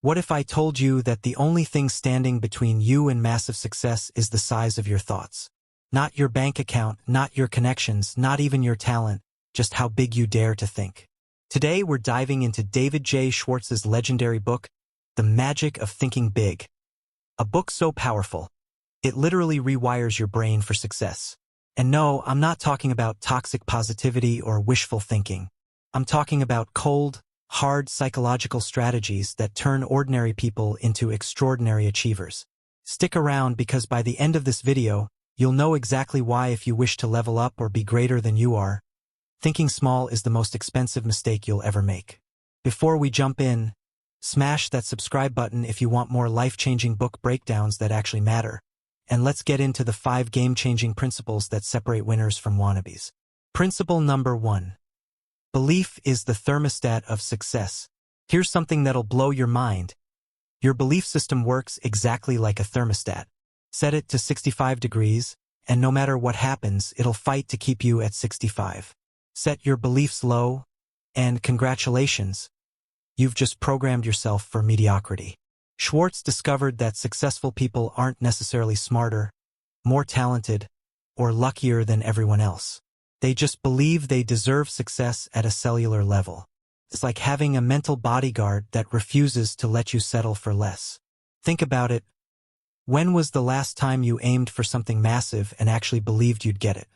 What if I told you that the only thing standing between you and massive success is the size of your thoughts? Not your bank account, not your connections, not even your talent, just how big you dare to think. Today we're diving into David J. Schwartz's legendary book, The Magic of Thinking Big. A book so powerful, it literally rewires your brain for success. And no, I'm not talking about toxic positivity or wishful thinking. I'm talking about cold, hard psychological strategies that turn ordinary people into extraordinary achievers. Stick around because by the end of this video, you'll know exactly why if you wish to level up or be greater than you are, thinking small is the most expensive mistake you'll ever make. Before we jump in, smash that subscribe button if you want more life-changing book breakdowns that actually matter. And let's get into the 5 game-changing principles that separate winners from wannabes. Principle number 1. Belief is the thermostat of success. Here's something that'll blow your mind. Your belief system works exactly like a thermostat. Set it to 65 degrees, and no matter what happens, it'll fight to keep you at 65. Set your beliefs low, and congratulations, you've just programmed yourself for mediocrity. Schwartz discovered that successful people aren't necessarily smarter, more talented, or luckier than everyone else. They just believe they deserve success at a cellular level. It's like having a mental bodyguard that refuses to let you settle for less. Think about it. When was the last time you aimed for something massive and actually believed you'd get it?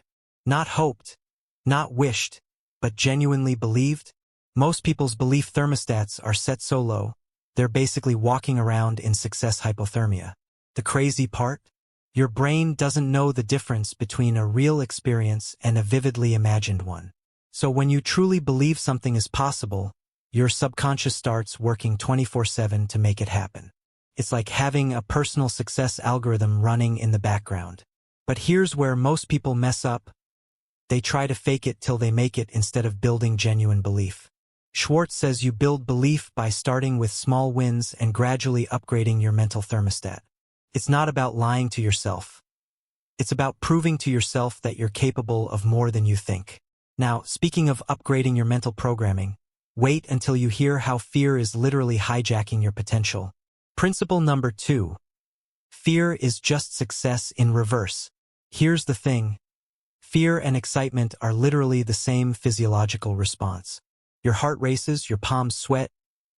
Not hoped, not wished, but genuinely believed? Most people's belief thermostats are set so low, they're basically walking around in success hypothermia. The crazy part? Your brain doesn't know the difference between a real experience and a vividly imagined one. So when you truly believe something is possible, your subconscious starts working 24/7 to make it happen. It's like having a personal success algorithm running in the background. But here's where most people mess up. They try to fake it till they make it instead of building genuine belief. Schwartz says you build belief by starting with small wins and gradually upgrading your mental thermostat. It's not about lying to yourself. It's about proving to yourself that you're capable of more than you think. Now, speaking of upgrading your mental programming, wait until you hear how fear is literally hijacking your potential. Principle number 2. Fear is just success in reverse. Here's the thing. Fear and excitement are literally the same physiological response. Your heart races, your palms sweat,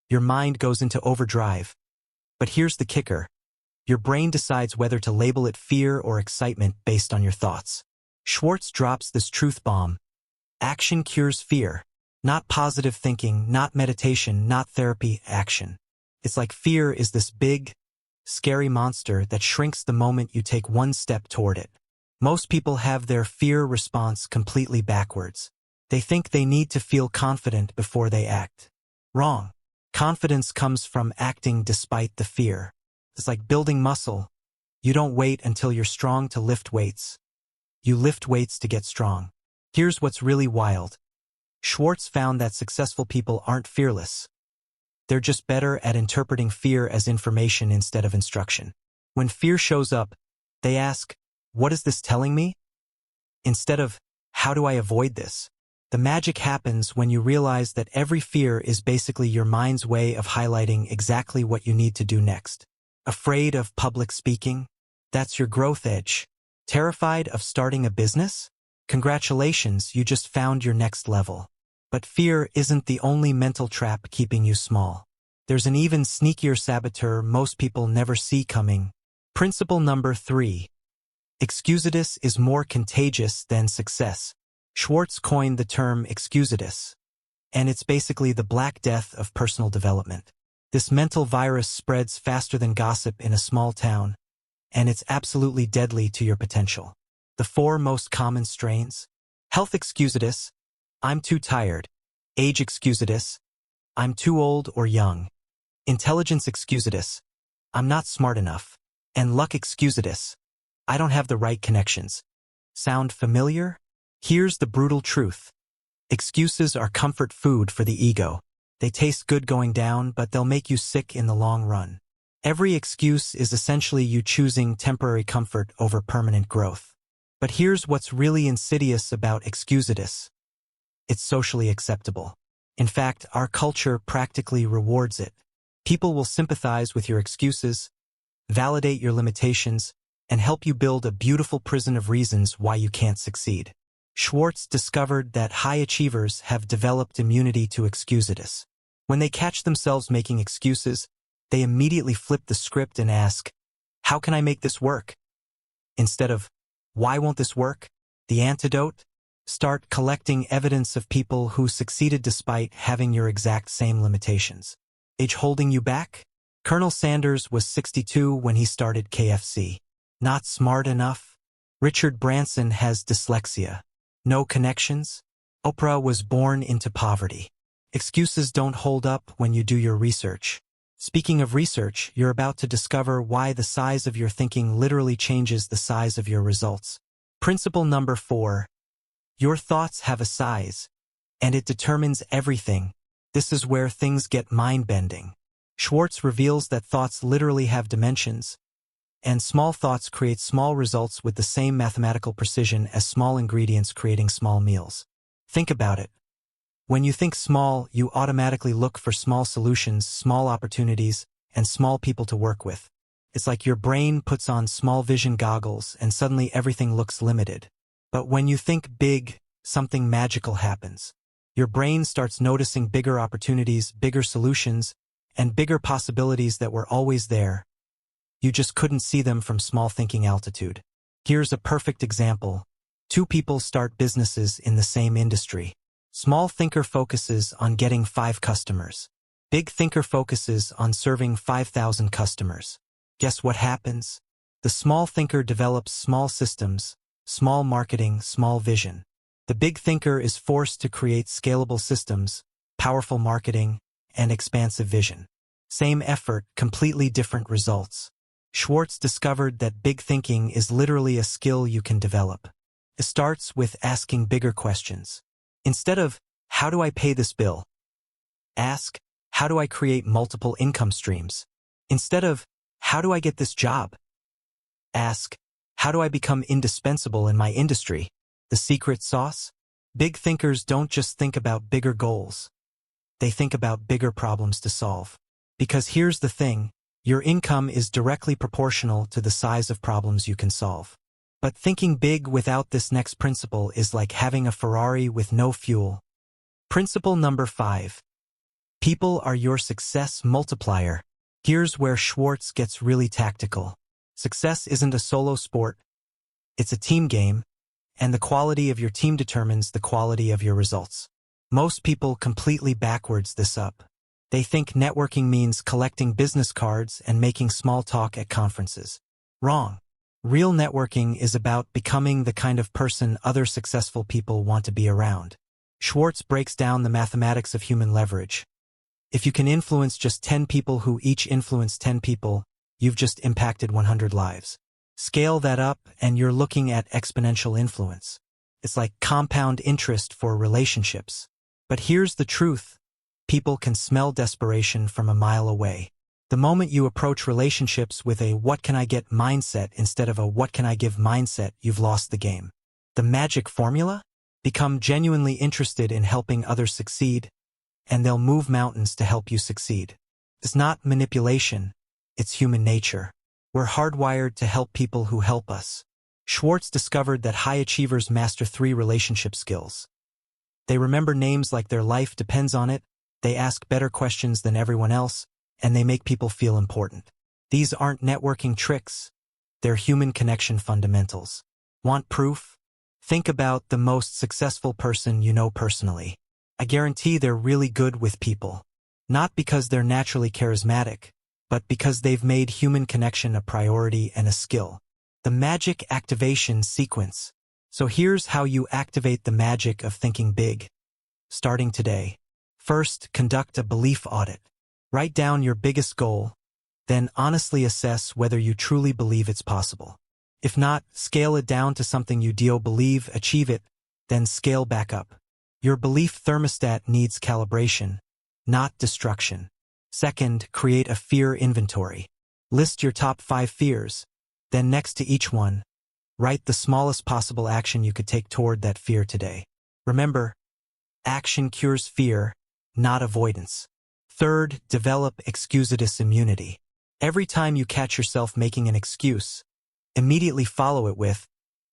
your mind goes into overdrive. But here's the kicker. Your brain decides whether to label it fear or excitement based on your thoughts. Schwartz drops this truth bomb. Action cures fear. Not positive thinking, not meditation, not therapy, action. It's like fear is this big, scary monster that shrinks the moment you take one step toward it. Most people have their fear response completely backwards. They think they need to feel confident before they act. Wrong. Confidence comes from acting despite the fear. It's like building muscle. You don't wait until you're strong to lift weights. You lift weights to get strong. Here's what's really wild. Schwartz found that successful people aren't fearless. They're just better at interpreting fear as information instead of instruction. When fear shows up, they ask, "What is this telling me?" instead of, "How do I avoid this?" The magic happens when you realize that every fear is basically your mind's way of highlighting exactly what you need to do next. Afraid of public speaking? That's your growth edge. Terrified of starting a business? Congratulations, you just found your next level. But fear isn't the only mental trap keeping you small. There's an even sneakier saboteur most people never see coming. Principle number 3. Excusitis is more contagious than success. Schwartz coined the term excusitis, and it's basically the Black Death of personal development. This mental virus spreads faster than gossip in a small town, and it's absolutely deadly to your potential. The 4 most common strains: health excusitis, I'm too tired; age excusitis, I'm too old or young; intelligence excusitis, I'm not smart enough; and luck excusitis, I don't have the right connections. Sound familiar? Here's the brutal truth. Excuses are comfort food for the ego. They taste good going down, but they'll make you sick in the long run. Every excuse is essentially you choosing temporary comfort over permanent growth. But here's what's really insidious about excusitis. It's socially acceptable. In fact, our culture practically rewards it. People will sympathize with your excuses, validate your limitations, and help you build a beautiful prison of reasons why you can't succeed. Schwartz discovered that high achievers have developed immunity to excusitis. When they catch themselves making excuses, they immediately flip the script and ask, "How can I make this work?" Instead of, "Why won't this work?" The antidote? Start collecting evidence of people who succeeded despite having your exact same limitations. Age holding you back? Colonel Sanders was 62 when he started KFC. Not smart enough? Richard Branson has dyslexia. No connections? Oprah was born into poverty. Excuses don't hold up when you do your research. Speaking of research, you're about to discover why the size of your thinking literally changes the size of your results. Principle number 4. Your thoughts have a size, and it determines everything. This is where things get mind-bending. Schwartz reveals that thoughts literally have dimensions, and small thoughts create small results with the same mathematical precision as small ingredients creating small meals. Think about it. When you think small, you automatically look for small solutions, small opportunities, and small people to work with. It's like your brain puts on small vision goggles and suddenly everything looks limited. But when you think big, something magical happens. Your brain starts noticing bigger opportunities, bigger solutions, and bigger possibilities that were always there. You just couldn't see them from small thinking altitude. Here's a perfect example. Two people start businesses in the same industry. Small thinker focuses on getting 5 customers. Big thinker focuses on serving 5,000 customers. Guess what happens? The small thinker develops small systems, small marketing, small vision. The big thinker is forced to create scalable systems, powerful marketing, and expansive vision. Same effort, completely different results. Schwartz discovered that big thinking is literally a skill you can develop. It starts with asking bigger questions. Instead of, "How do I pay this bill?" ask, "How do I create multiple income streams?" Instead of, "How do I get this job?" ask, "How do I become indispensable in my industry?" The secret sauce? Big thinkers don't just think about bigger goals. They think about bigger problems to solve. Because here's the thing, your income is directly proportional to the size of problems you can solve. But thinking big without this next principle is like having a Ferrari with no fuel. Principle number 5. People are your success multiplier. Here's where Schwartz gets really tactical. Success isn't a solo sport. It's a team game, and the quality of your team determines the quality of your results. Most people completely backwards this up. They think networking means collecting business cards and making small talk at conferences. Wrong. Real networking is about becoming the kind of person other successful people want to be around. Schwartz breaks down the mathematics of human leverage. If you can influence just 10 people who each influence 10 people, you've just impacted 100 lives. Scale that up and you're looking at exponential influence. It's like compound interest for relationships. But here's the truth. People can smell desperation from a mile away. The moment you approach relationships with a "what can I get" mindset instead of a "what can I give" mindset, you've lost the game. The magic formula? Become genuinely interested in helping others succeed, and they'll move mountains to help you succeed. It's not manipulation, it's human nature. We're hardwired to help people who help us. Schwartz discovered that high achievers master 3 relationship skills. They remember names like their life depends on it, they ask better questions than everyone else, and they make people feel important. These aren't networking tricks. They're human connection fundamentals. Want proof? Think about the most successful person you know personally. I guarantee they're really good with people. Not because they're naturally charismatic, but because they've made human connection a priority and a skill. The magic activation sequence. So here's how you activate the magic of thinking big. Starting today. First, conduct a belief audit. Write down your biggest goal, then honestly assess whether you truly believe it's possible. If not, scale it down to something you do believe, achieve it, then scale back up. Your belief thermostat needs calibration, not destruction. Second, create a fear inventory. List your top 5 fears, then next to each one, write the smallest possible action you could take toward that fear today. Remember, action cures fear, not avoidance. Third, develop excusatous immunity. Every time you catch yourself making an excuse, immediately follow it with,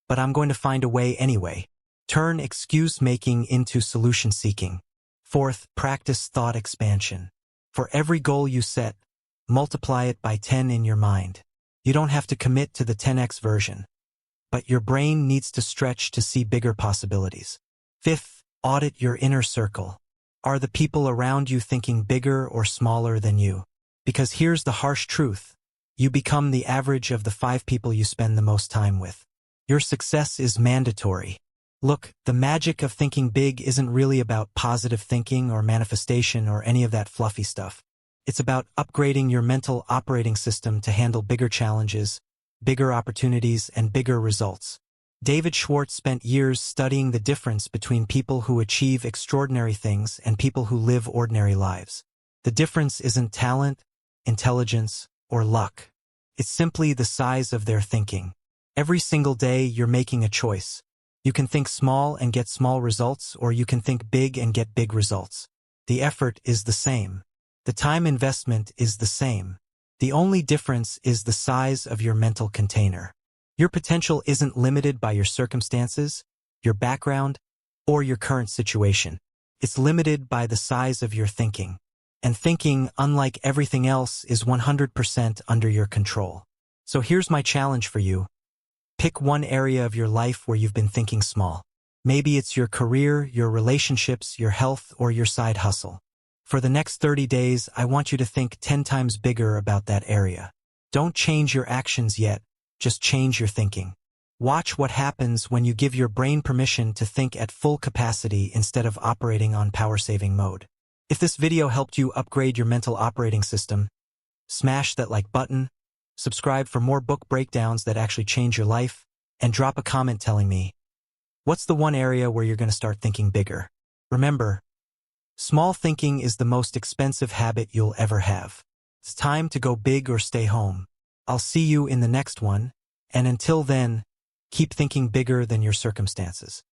"But I'm going to find a way anyway." Turn excuse-making into solution-seeking. Fourth, practice thought expansion. For every goal you set, multiply it by 10 in your mind. You don't have to commit to the 10x version, but your brain needs to stretch to see bigger possibilities. Fifth, audit your inner circle. Are the people around you thinking bigger or smaller than you? Because here's the harsh truth. You become the average of the 5 people you spend the most time with. Your success is mandatory. Look, the magic of thinking big isn't really about positive thinking or manifestation or any of that fluffy stuff. It's about upgrading your mental operating system to handle bigger challenges, bigger opportunities, and bigger results. David Schwartz spent years studying the difference between people who achieve extraordinary things and people who live ordinary lives. The difference isn't talent, intelligence, or luck. It's simply the size of their thinking. Every single day, you're making a choice. You can think small and get small results, or you can think big and get big results. The effort is the same. The time investment is the same. The only difference is the size of your mental container. Your potential isn't limited by your circumstances, your background, or your current situation. It's limited by the size of your thinking. And thinking, unlike everything else, is 100% under your control. So here's my challenge for you. Pick one area of your life where you've been thinking small. Maybe it's your career, your relationships, your health, or your side hustle. For the next 30 days, I want you to think 10 times bigger about that area. Don't change your actions yet, just change your thinking. Watch what happens when you give your brain permission to think at full capacity instead of operating on power-saving mode. If this video helped you upgrade your mental operating system, smash that like button, subscribe for more book breakdowns that actually change your life, and drop a comment telling me, what's the one area where you're going to start thinking bigger? Remember, small thinking is the most expensive habit you'll ever have. It's time to go big or stay home. I'll see you in the next one, and until then, keep thinking bigger than your circumstances.